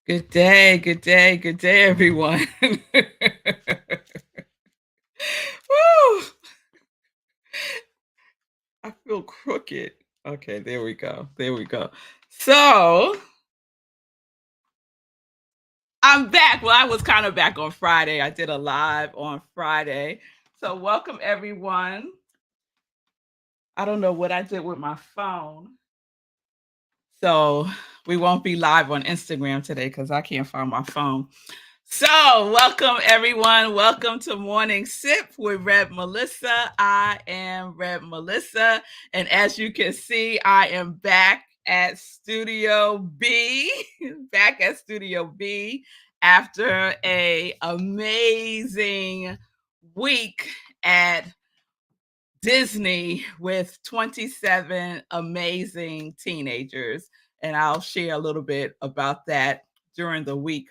Good day, good day, good day, everyone. Woo! I feel crooked. Okay, there we go. There we go. So I'm back. Well, I was kind of back on Friday. I did a live on Friday. So welcome everyone. I don't know what I did with my phone. So we won't be live on Instagram today because I can't find my phone. So, welcome everyone. Welcome to Morning Sip with Rev Melissa. I am Rev Melissa, and as you can see, I am back at Studio B, back at Studio B after a amazing week at Disney with 27 amazing teenagers, and I'll share a little bit about that during the week.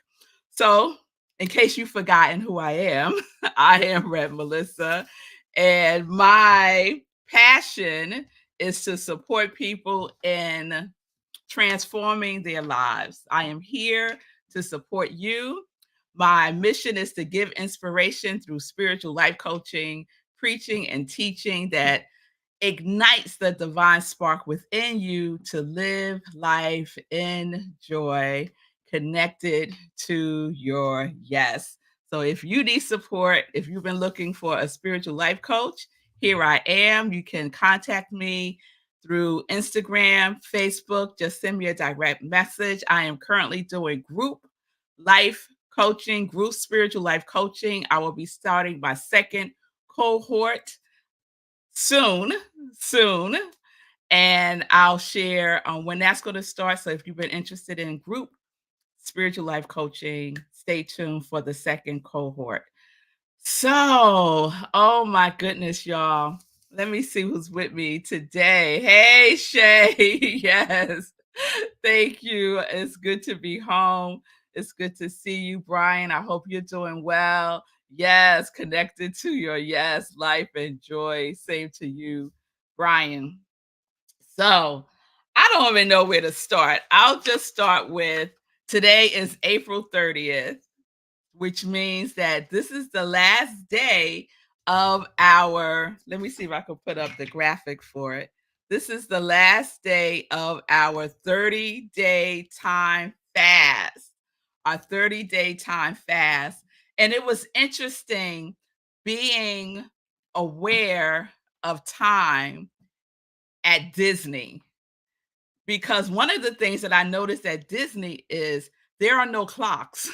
So, in case you've forgotten who I am, I am Rev Melissa, and my passion is to support people in transforming their lives. I am here to support you. My mission is to give inspiration through spiritual life coaching, preaching, and teaching that ignites the divine spark within you to live life in joy, connected to your yes. So if you need support, if you've been looking for a spiritual life coach, here I am. You can contact me through Instagram, Facebook. Just send me a direct message. I am currently doing group life coaching, group spiritual life coaching. I will be starting my second cohort soon, soon. And I'll share when that's going to start. So if you've been interested in group spiritual life coaching, stay tuned for the second cohort. So, oh my goodness, y'all. Let me see who's with me today. Hey, Shay. Yes. Thank you. It's good to be home. It's good to see you, Brian. I hope you're doing well. Yes, connected to your yes, life and joy. Same to you, Brian. So, I don't even know where to start. I'll just start with today is April 30th, which means that this is the last day of our, let me see if I can put up the graphic for it. This is the last day of our 30-day time fast, our 30-day time fast. And it was interesting being aware of time at Disney, because one of the things that I noticed at Disney is there are no clocks.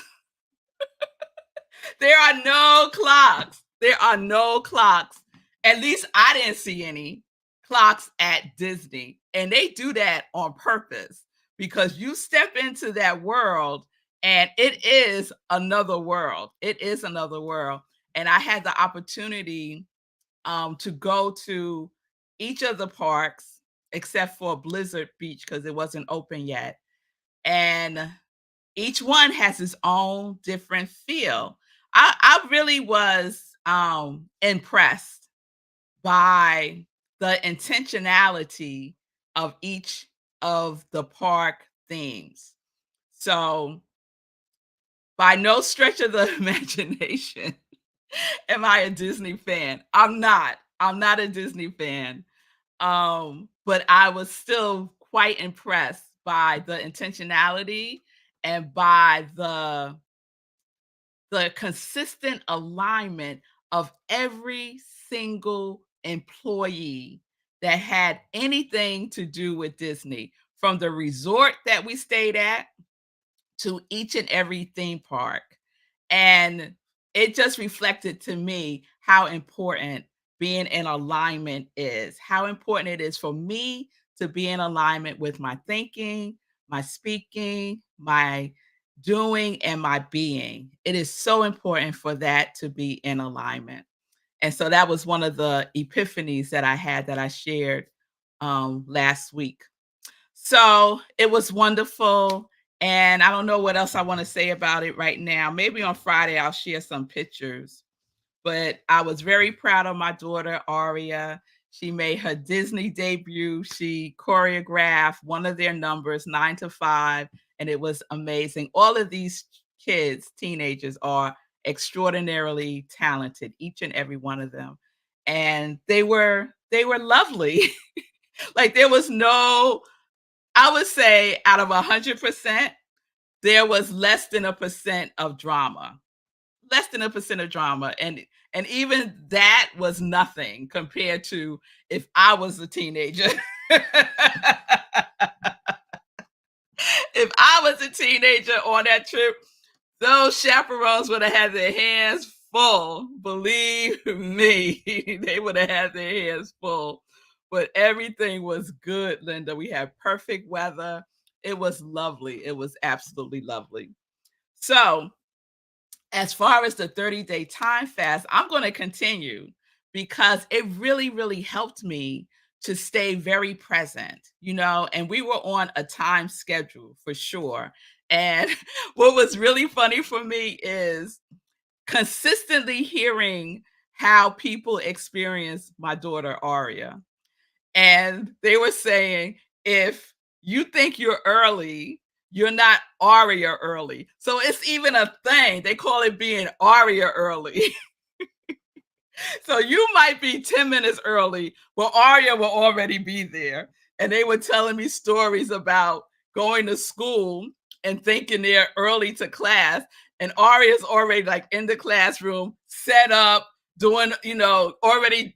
There are no clocks. There are no clocks. At least I didn't see any clocks at Disney. And they do that on purpose because you step into that world and it is another world. It is another world. And I had the opportunity to go to each of the parks except for Blizzard Beach because it wasn't open yet. And each one has its own different feel. I really was impressed by the intentionality of each of the park themes. So, by no stretch of the imagination am I a Disney fan. I'm not. I'm not a Disney fan. But I was still quite impressed by the intentionality and by the consistent alignment of every single employee that had anything to do with Disney, from the resort that we stayed at to each and every theme park. And it just reflected to me how important being in alignment is, how important it is for me to be in alignment with my thinking, my speaking, my doing, and my being. It is so important for that to be in alignment. And so that was one of the epiphanies that I had that I shared last week. So it was wonderful. And I don't know what else I want to say about it right now. Maybe on Friday I'll share some pictures. But I was very proud of my daughter, Aria. She made her Disney debut. She choreographed one of their numbers, 9 to 5, and it was amazing. All of these kids, teenagers, are extraordinarily talented, each and every one of them. And they were lovely. Like there was no, I would say out of 100%, there was less than a percent of drama. Less than a percent of drama. And even that was nothing compared to if I was a teenager. If I was a teenager on that trip, those chaperones would have had their hands full. Believe me, they would have had their hands full. But everything was good, Linda. We had perfect weather. It was lovely. It was absolutely lovely. So, as far as the 30-day time fast, I'm going to continue because it really, really helped me to stay very present, and we were on a time schedule for sure. And what was really funny for me is consistently hearing how people experience my daughter Aria. And they were saying, if you think you're early, you're not Aria early. So it's even a thing. They call it being Aria early. So you might be 10 minutes early, but Aria will already be there. And they were telling me stories about going to school and thinking they're early to class. And Aria's already like in the classroom, set up, doing, already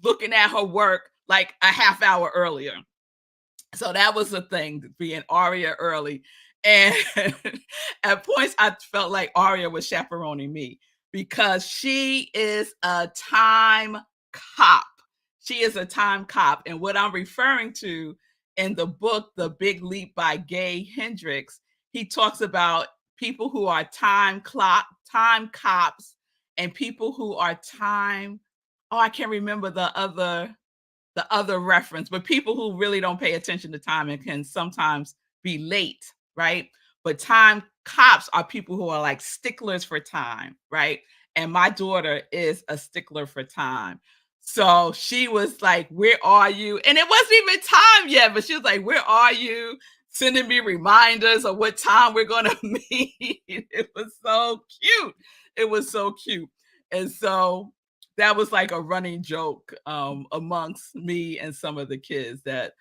looking at her work like a half hour earlier. So that was the thing, being Aria early. And at points, I felt like Aria was chaperoning me because she is a time cop. She is a time cop. And what I'm referring to in the book, The Big Leap by Gay Hendricks, he talks about people who are time cops, and people who are I can't remember the other reference, but people who really don't pay attention to time and can sometimes be late, right? But time cops are people who are like sticklers for time, right? And my daughter is a stickler for time. So she was like, "Where are you?" And it wasn't even time yet, but she was like, "Where are you?" Sending me reminders of what time we're going to meet. It was so cute. It was so cute. And so that was like a running joke amongst me and some of the kids that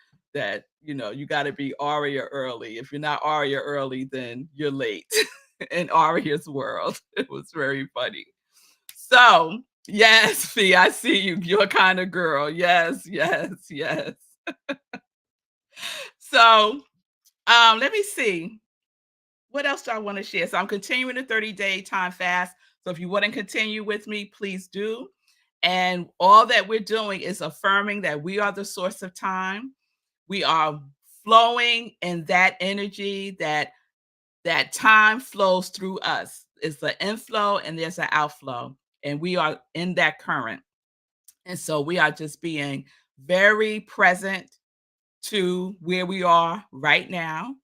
you got to be Aria early. If you're not Aria early, then you're late in Aria's world. It was very funny. So yes, Fee, I see you. You're kind of girl. Yes, yes, yes. So let me see. What else do I want to share? So I'm continuing the 30-day time fast. So if you want to continue with me, please do. And all that we're doing is affirming that we are the source of time. We are flowing in that energy, that time flows through us. It's the inflow and there's an outflow. And we are in that current. And so we are just being very present to where we are right now.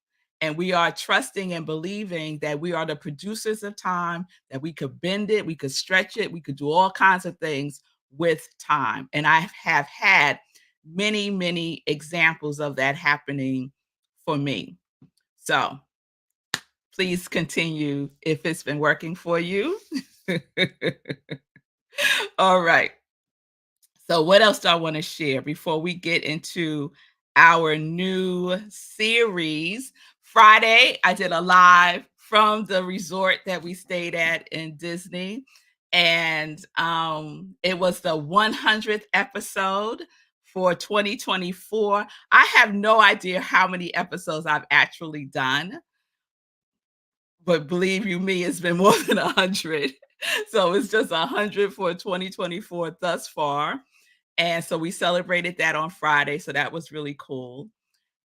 And we are trusting and believing that we are the producers of time, that we could bend it, we could stretch it, we could do all kinds of things with time. And I have had many, many examples of that happening for me. So please continue if it's been working for you. All right. So what else do I want to share before we get into our new series? Friday, I did a live from the resort that we stayed at in Disney. And it was the 100th episode for 2024. I have no idea how many episodes I've actually done, but believe you me, it's been more than 100. So it's just 100 for 2024 thus far. And so we celebrated that on Friday. So that was really cool.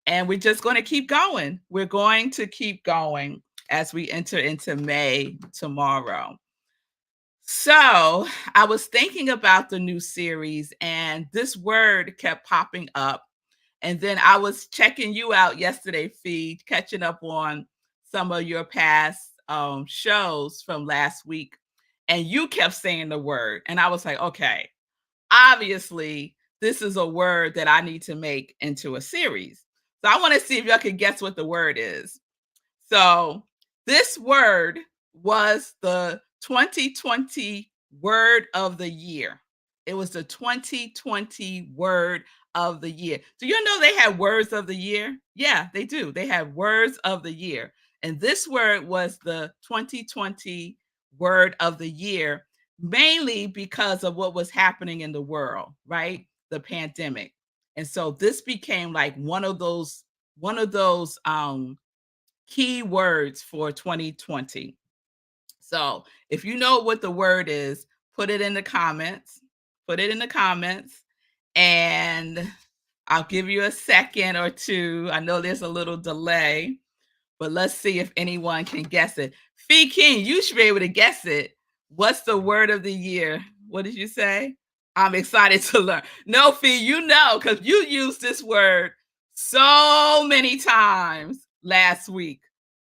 And we're just going to keep going. We're going to keep going as we enter into May tomorrow. So I was thinking about the new series, and this word kept popping up. And then I was checking you out yesterday, Feed, catching up on some of your past shows from last week. And you kept saying the word. And I was like, okay, obviously this is a word that I need to make into a series. So I want to see if y'all can guess what the word is. So this word was the 2020 word of the year. It was the 2020 word of the year. Do you know they have words of the year? Yeah, they do. They have words of the year. And this word was the 2020 word of the year, mainly because of what was happening in the world, right? The pandemic. And so this became like one of those key words for 2020. So if you know what the word is, put it in the comments. Put it in the comments, and I'll give you a second or two. I know there's a little delay, but let's see if anyone can guess it. Fee King, you should be able to guess it. What's the word of the year? What did you say? I'm excited to learn. No, Fee, you know, because you used this word so many times last week.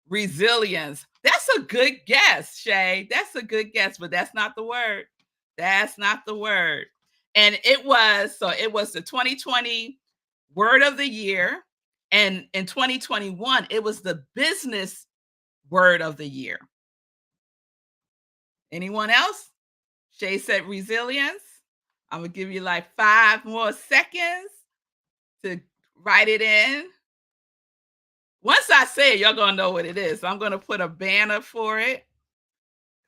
Resilience. That's a good guess, Shay. That's a good guess, but that's not the word. That's not the word. And it was the 2020 word of the year. And in 2021, it was the business word of the year. Anyone else? Shay said resilience. I'm going to give you like 5 more seconds to write it in. Once I say it, you're going to know what it is. So I'm going to put a banner for it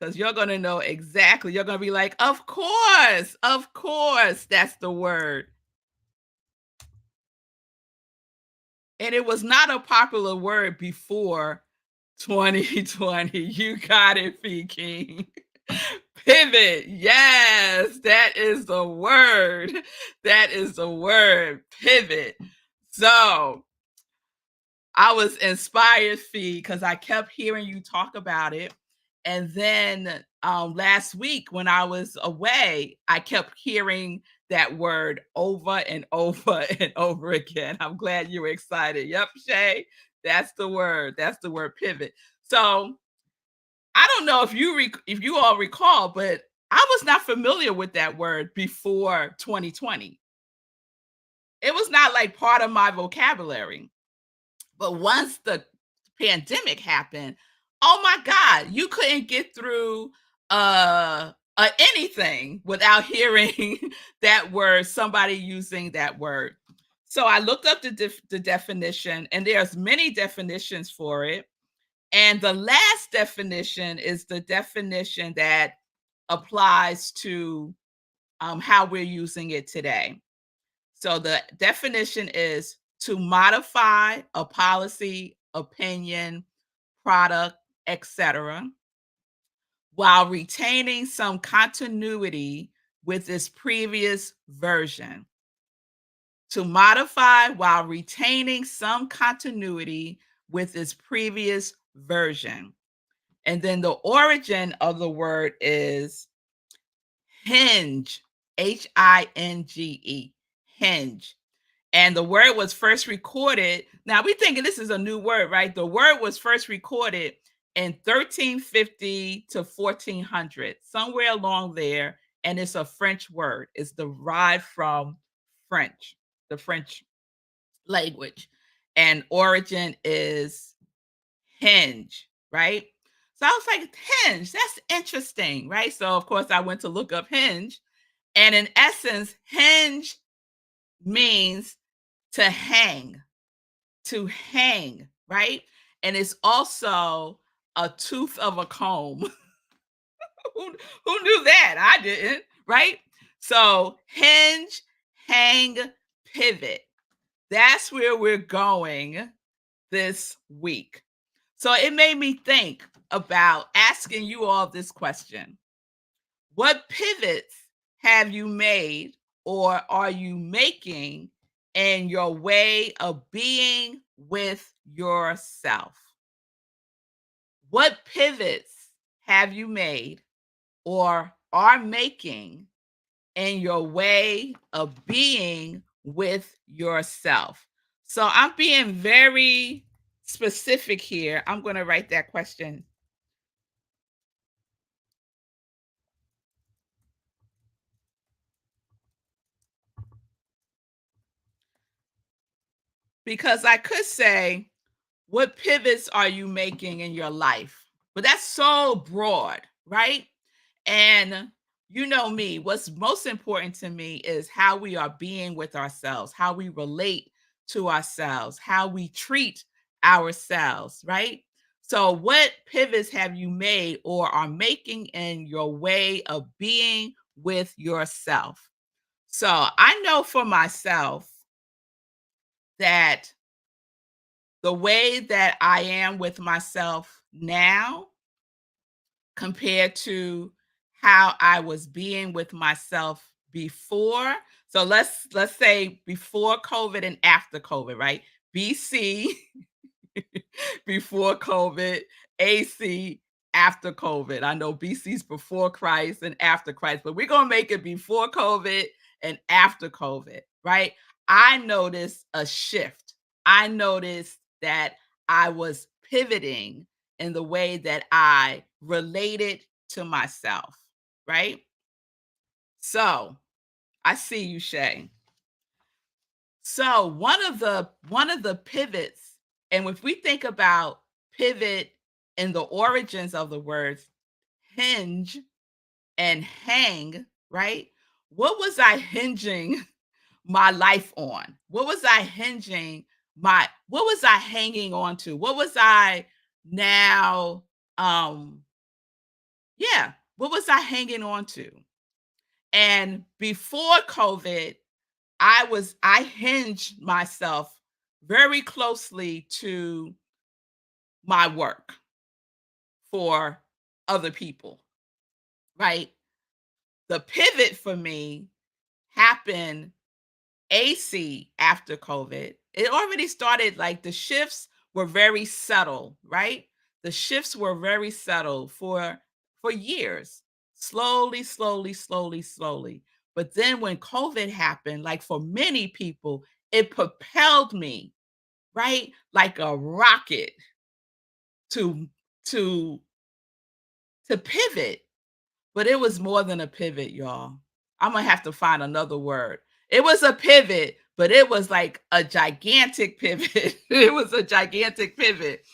because you're going to know exactly. You're going to be like, of course, that's the word. And it was not a popular word before 2020. You got it, Fee King. Pivot. Yes, that is the word. That is the word. Pivot. So I was inspired, Fee, because I kept hearing you talk about it. And then last week when I was away, I kept hearing that word over and over and over again. I'm glad you were excited. Yep, Shay, that's the word. That's the word pivot. So I don't know if you all recall, but I was not familiar with that word before 2020. It was not like part of my vocabulary. But once the pandemic happened, oh my God, you couldn't get through anything without hearing that word, somebody using that word. So I looked up the definition, and there's many definitions for it. And the last definition is the definition that applies to how we're using it today. So the definition is to modify a policy, opinion, product, etc., while retaining some continuity with its previous version. To modify while retaining some continuity with its previous version. And then the origin of the word is hinge, Hinge, hinge. And the word was first recorded. Now we thinking this is a new word, right? The word was first recorded in 1350 to 1400, somewhere along there. And it's a French word. It's derived from French, the French language. And origin is hinge, right? So I was like, hinge, that's interesting, right? So of course I went to look up hinge. And in essence, hinge means to hang, right? And it's also a tooth of a comb. who knew that? I didn't, right? So hinge, hang, pivot. That's where we're going this week. So it made me think about asking you all this question. What pivots have you made or are you making in your way of being with yourself? What pivots have you made or are making in your way of being with yourself? So I'm being very specific here. I'm going to write that question. because I could say, what pivots are you making in your life? But that's so broad, right? And you know me, what's most important to me is how we are being with ourselves, how we relate to ourselves, how we treat ourselves, right? So, what pivots have you made or are making in your way of being with yourself? So, I know for myself that the way that I am with myself now compared to how I was being with myself before. So let's say before COVID and after COVID, right? BC before COVID, AC after COVID. I know BC's before Christ and after Christ, but we're going to make it before COVID and after COVID, right? I noticed a shift. I noticed that I was pivoting in the way that I related to myself, right? So I see you, Shay. So one of the pivots, and if we think about pivot in the origins of the words hinge and hang, right? What was I hinging my life on? What was I hanging on to? What was I now yeah, what was I hanging on to? And before COVID, I hinged myself very closely to my work for other people, right? The pivot for me happened AC after COVID. It already started, like, the shifts were very subtle, right? The shifts were very subtle for years. Slowly, slowly, slowly, slowly. But then when COVID happened, like for many people, it propelled me, right? Like a rocket to to to pivot. But it was more than a pivot, y'all. I'm gonna have to find another word. It was a pivot, but it was like a gigantic pivot. It was a gigantic pivot.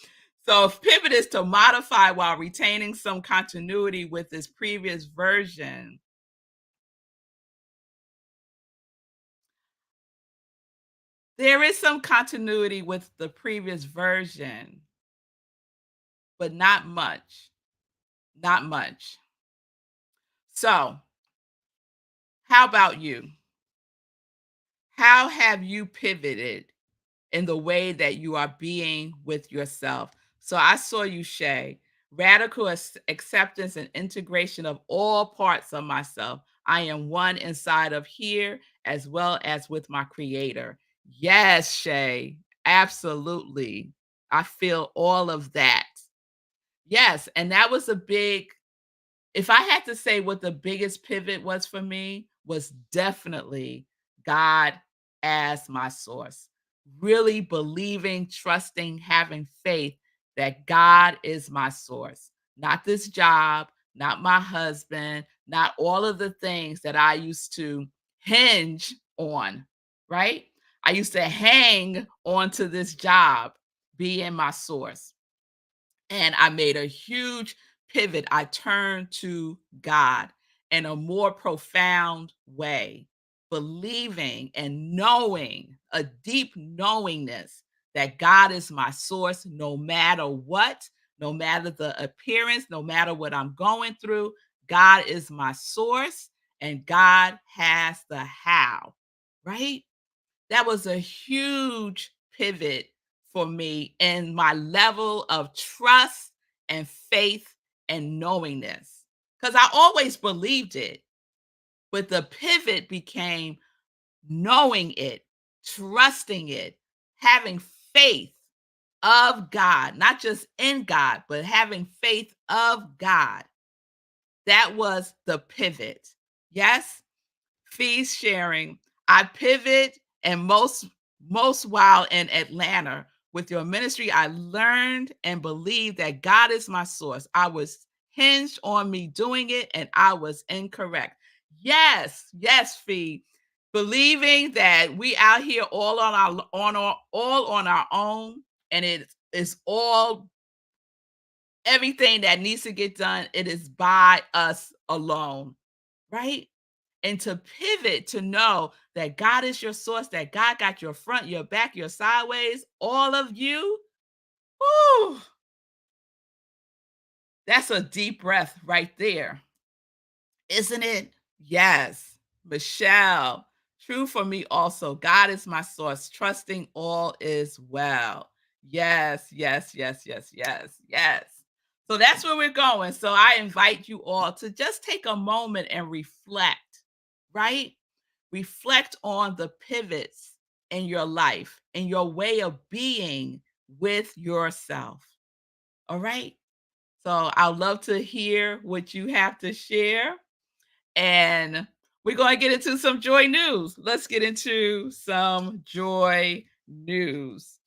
So if pivot is to modify while retaining some continuity with its previous version, there is some continuity with the previous version, but not much. Not much. So, how about you? How have you pivoted in the way that you are being with yourself? So I saw you, Shay. Radical acceptance and integration of all parts of myself. I am one inside of here as well as with my creator. Yes, Shay, absolutely. I feel all of that. Yes, and that was a big, if I had to say what the biggest pivot was for me, was definitely God as my source. Really believing, trusting, having faith that God is my source. Not this job, not my husband, not all of the things that I used to hinge on, right? I used to hang on to this job being my source. And I made a huge pivot. I turned to God in a more profound way, believing and knowing, a deep knowingness that God is my source no matter what, no matter the appearance, no matter what I'm going through. God is my source and God has the how, right? That was a huge pivot for me in my level of trust and faith and knowingness. Because I always believed it, but the pivot became knowing it, trusting it, having faith of God, not just in God, but having faith of God. That was the pivot. Yes, fees sharing. I pivot, and most while in Atlanta with your ministry, I learned and believed that God is my source. I was hinged on me doing it, and I was incorrect. Yes, yes, Fee. Believing that we out here all on our own, and it's all everything that needs to get done, it is by us alone, right? And to pivot to know that God is your source, that God got your front, your back, your sideways, all of you. Whoo, that's a deep breath right there, isn't it? Yes. Michelle, true for me also. God is my source, trusting all is well. Yes, yes, yes, yes, yes, yes. So that's where we're going. So I invite you all to just take a moment and reflect, right? Reflect on the pivots in your life and your way of being with yourself. All right. So I'd love to hear what you have to share. And we're going to get into some joy news. Let's get into some joy news.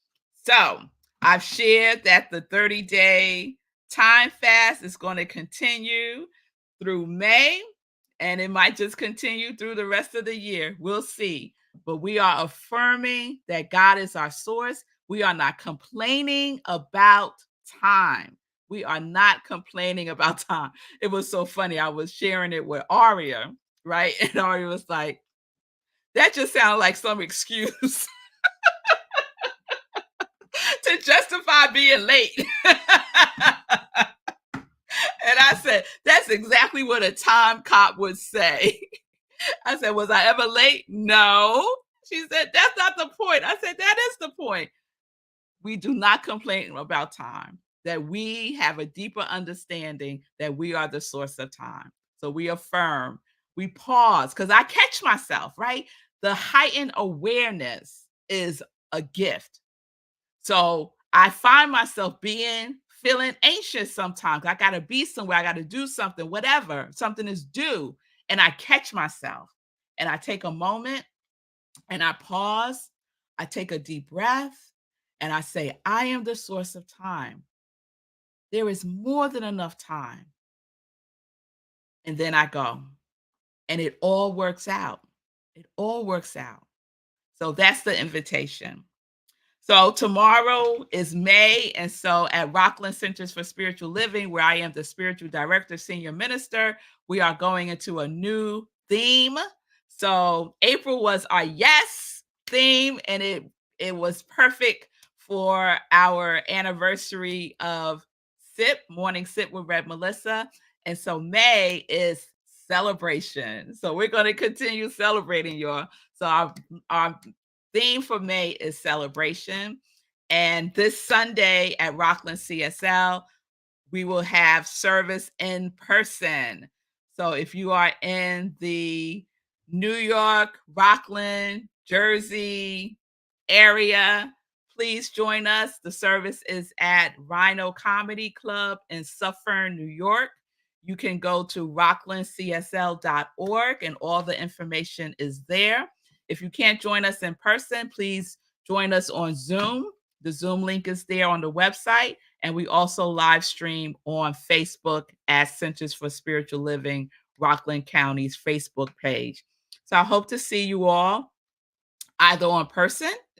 So, I've shared that the 30-day time fast is going to continue through May, and it might just continue through the rest of the year. We'll see. But we are affirming that God is our source. We are not complaining about time. We are not complaining about time. It was so funny. I was sharing it with Aria, right? And Aria was like, that just sounded like some excuse to justify being late. And I said, that's exactly what a time cop would say. I said, was I ever late? No. She said, that's not the point. I said, that is the point. We do not complain about time, that we have a deeper understanding that we are the source of time. So we affirm, we pause, because I catch myself, right? The heightened awareness is a gift. So I find myself feeling anxious sometimes. I got to be somewhere, I got to do something, whatever, something is due. And I catch myself and I take a moment and I pause, I take a deep breath, and I say, I am the source of time. There is more than enough time. And then I go, and it all works out. It all works out. So that's the invitation. So tomorrow is May. And so at Rockland Centers for Spiritual Living, where I am the spiritual director, senior minister, we are going into a new theme. So April was our yes theme, and it was perfect for our anniversary of Morning Sip with Rev Melissa. And so May is celebration. So we're going to continue celebrating, y'all. So our theme for May is celebration. And this Sunday at Rockland CSL, we will have service in person. So if you are in the New York, Rockland, Jersey area, please join us. The service is at Rhino Comedy Club in Suffern, New York. You can go to rocklandcsl.org and all the information is there. If you can't join us in person, please join us on Zoom. The Zoom link is there on the website. And we also live stream on Facebook at Centers for Spiritual Living, Rockland County's Facebook page. So I hope to see you all either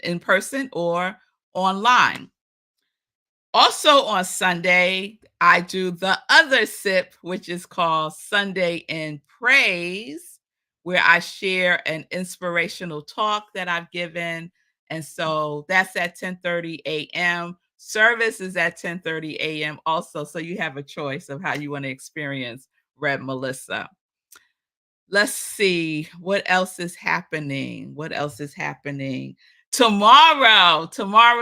in person, or online. Also on Sunday, I do the other sip, which is called Sunday in Praise, where I share an inspirational talk that I've given. And so that's at 10:30 a.m. Service is at 10:30 a.m. also. So you have a choice of how you want to experience Rev Melissa. Let's see what else is happening. What else is happening? Tomorrow,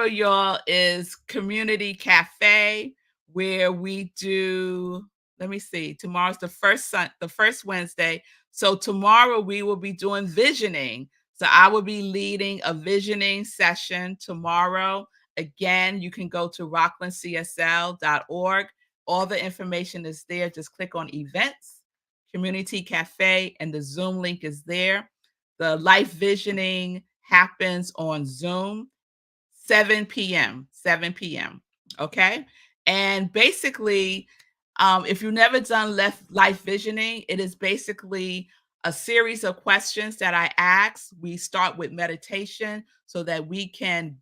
y'all, is Community Cafe, where we do, let me see, tomorrow's the first Wednesday. So tomorrow we will be doing visioning. So I will be leading a visioning session tomorrow. Again, you can go to rocklandcsl.org. All the information is there. Just click on events, Community Cafe, and the Zoom link is there. The life visioning happens on Zoom, 7 p.m. Okay. And basically, if you've never done life visioning, it is basically a series of questions that I ask. We start with meditation so that we can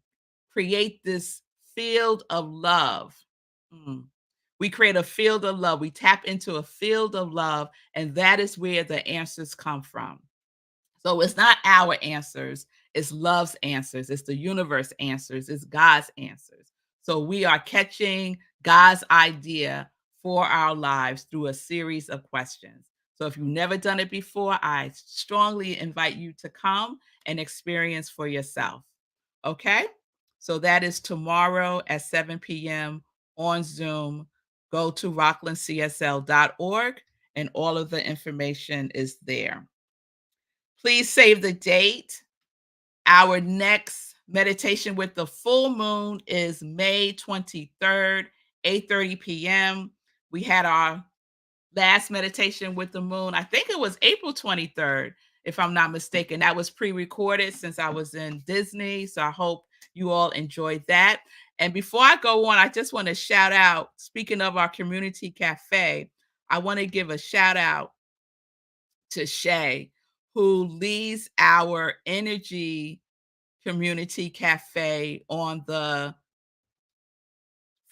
create this field of love. Mm. We create a field of love. We tap into a field of love, and that is where the answers come from. So it's not our answers, it's love's answers, it's the universe answers, it's God's answers. So we are catching God's idea for our lives through a series of questions. So if you've never done it before, I strongly invite you to come and experience for yourself. Okay? So that is tomorrow at 7 p.m. on Zoom. Go to rocklandcsl.org and all of the information is there. Please save the date. Our next meditation with the full moon is May 23rd, 8:30 p.m. We had our last meditation with the moon. I think it was April 23rd, if I'm not mistaken. That was pre-recorded since I was in Disney. So I hope you all enjoyed that. And before I go on, I just want to shout out, speaking of our community cafe, I want to give a shout out to Shay, who leads our energy community cafe on the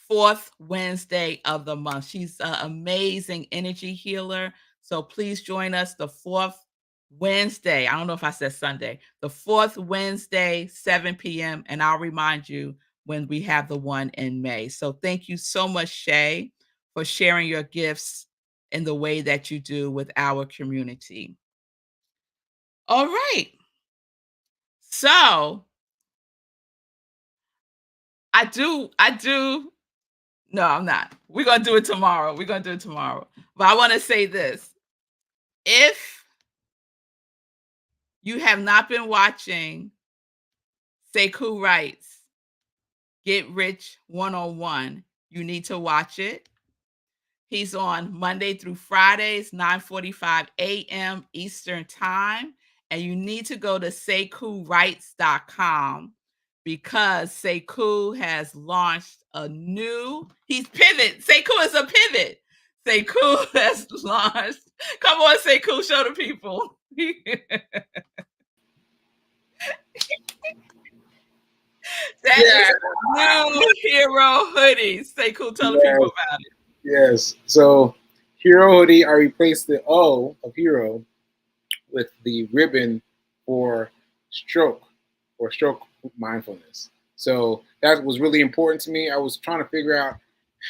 fourth Wednesday of the month. She's an amazing energy healer. So please join us the fourth Wednesday. I don't know if I said Sunday, the fourth Wednesday, 7 p.m. And I'll remind you when we have the one in May. So thank you so much, Shay, for sharing your gifts in the way that you do with our community. All right. So I do. No, I'm not. We're gonna do it tomorrow. We're gonna do it tomorrow. But I want to say this. If you have not been watching Sekou Wright's Get Rich 101, you need to watch it. He's on Monday through Fridays, 9:45 a.m. Eastern Time. And you need to go to SekouWrites.com because Sekou has launched a new, he's pivot. Sekou is a pivot. Sekou has launched. Come on, Sekou, show the people. That Yeah, is new hero hoodies. Sekou, tell the people yes, about it. yes. So, hero hoodie, I replaced the O of hero with the ribbon for stroke or stroke mindfulness. So that was really important to me. I was trying to figure out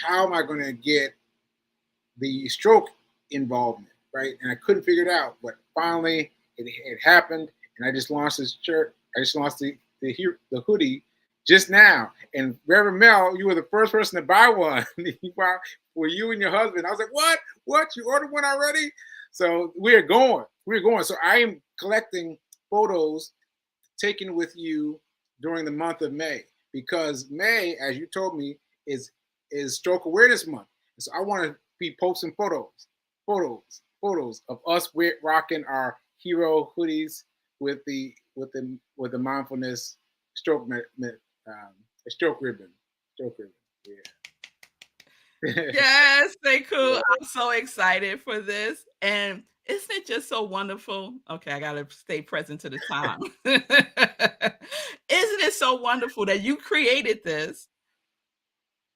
how am I going to get the stroke involvement, right? And I couldn't figure it out, but finally it happened, and I just launched this shirt. I just launched the hoodie just now. And Reverend Mel, you were the first person to buy one. For you and your husband. I was like, what? What? You ordered one already? So we're going. We're going. So I am collecting photos taken with you during the month of May because May, as you told me, is Stroke Awareness Month. And so I want to be posting photos of us rocking our hero hoodies with the mindfulness stroke stroke ribbon. Stroke ribbon. Yeah. Yes, they cool. Yeah. I'm so excited for this. And isn't it just so wonderful? Okay, I gotta stay present to the time. Isn't it so wonderful that you created this,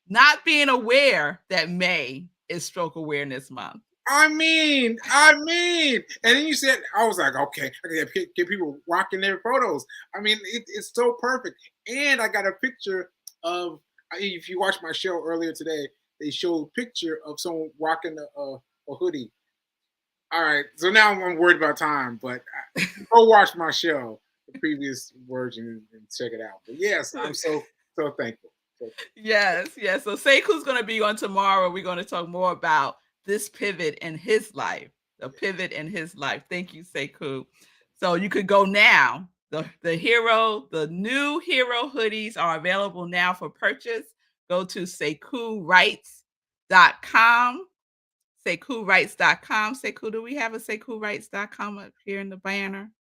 not being aware that May is Stroke Awareness Month? And then you said, I was like, okay, I can get people rocking their photos. It's so perfect. And I got a picture of, if you watched my show earlier today, they showed a picture of someone rocking a hoodie. All right, so now I'm worried about time, but go watch my show, the previous version, and check it out. But yes, I'm so thankful. Yes, yes. So Sekou's gonna be on tomorrow. We're gonna talk more about this pivot in his life, the pivot in his life. Thank you, Sekou. So you could go now. The new hero hoodies are available now for purchase. Go to SekouWrites.com. SekouWrites.com. Sekou, do we have a SekouWrites.com up here in the banner?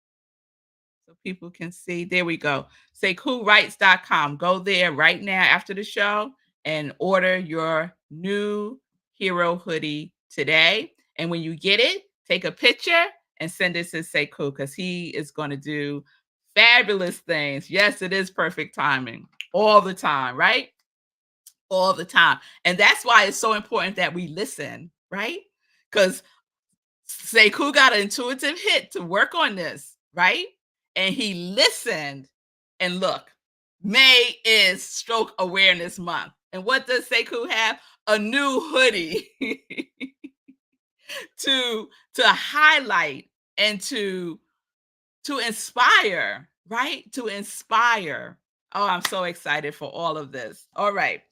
So people can see. There we go. SekouWrites.com. Go there right now after the show and order your new hero hoodie today. And when you get it, take a picture and send it to Sekou because he is going to do fabulous things. Yes, it is perfect timing all the time, right? All the time. And that's why it's so important that we listen, right? Because Sekou got an intuitive hit to work on this, right? And he listened. And look, May is Stroke Awareness Month. And what does Sekou have? A new hoodie to highlight and to inspire, right? To inspire. Oh, I'm so excited for all of this. All right.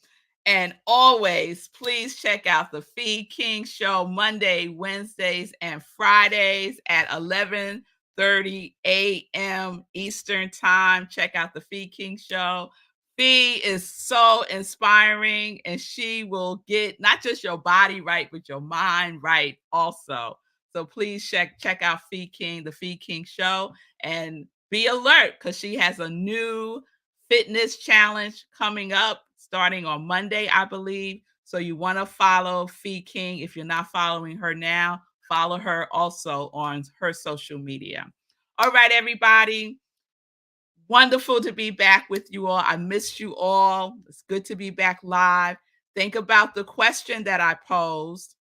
And always, please check out the Feed King Show Monday, Wednesdays, and Fridays at 11:30 a.m. Eastern Time. Check out the Feed King Show. Fee is so inspiring, and she will get not just your body right, but your mind right also. So please check out Fee King, the Fee King Show, and be alert because she has a new fitness challenge coming up starting on Monday, I believe. So you want to follow Fee King. If you're not following her now, follow her also on her social media. All right, everybody. Wonderful to be back with you all. I missed you all. It's good to be back live. Think about the question that I posed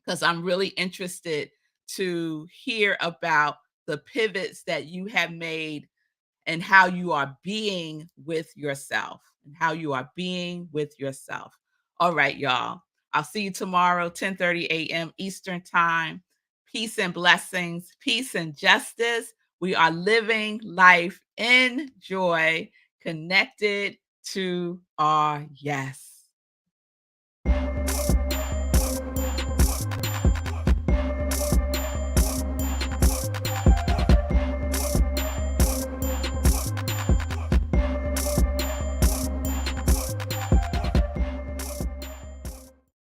because I'm really interested to hear about the pivots that you have made and how you are being with yourself and how you are being with yourself. All right, y'all. I'll see you tomorrow, 10:30 a.m. Eastern Time. Peace and blessings, peace and justice. We are living life in joy, connected to our yes.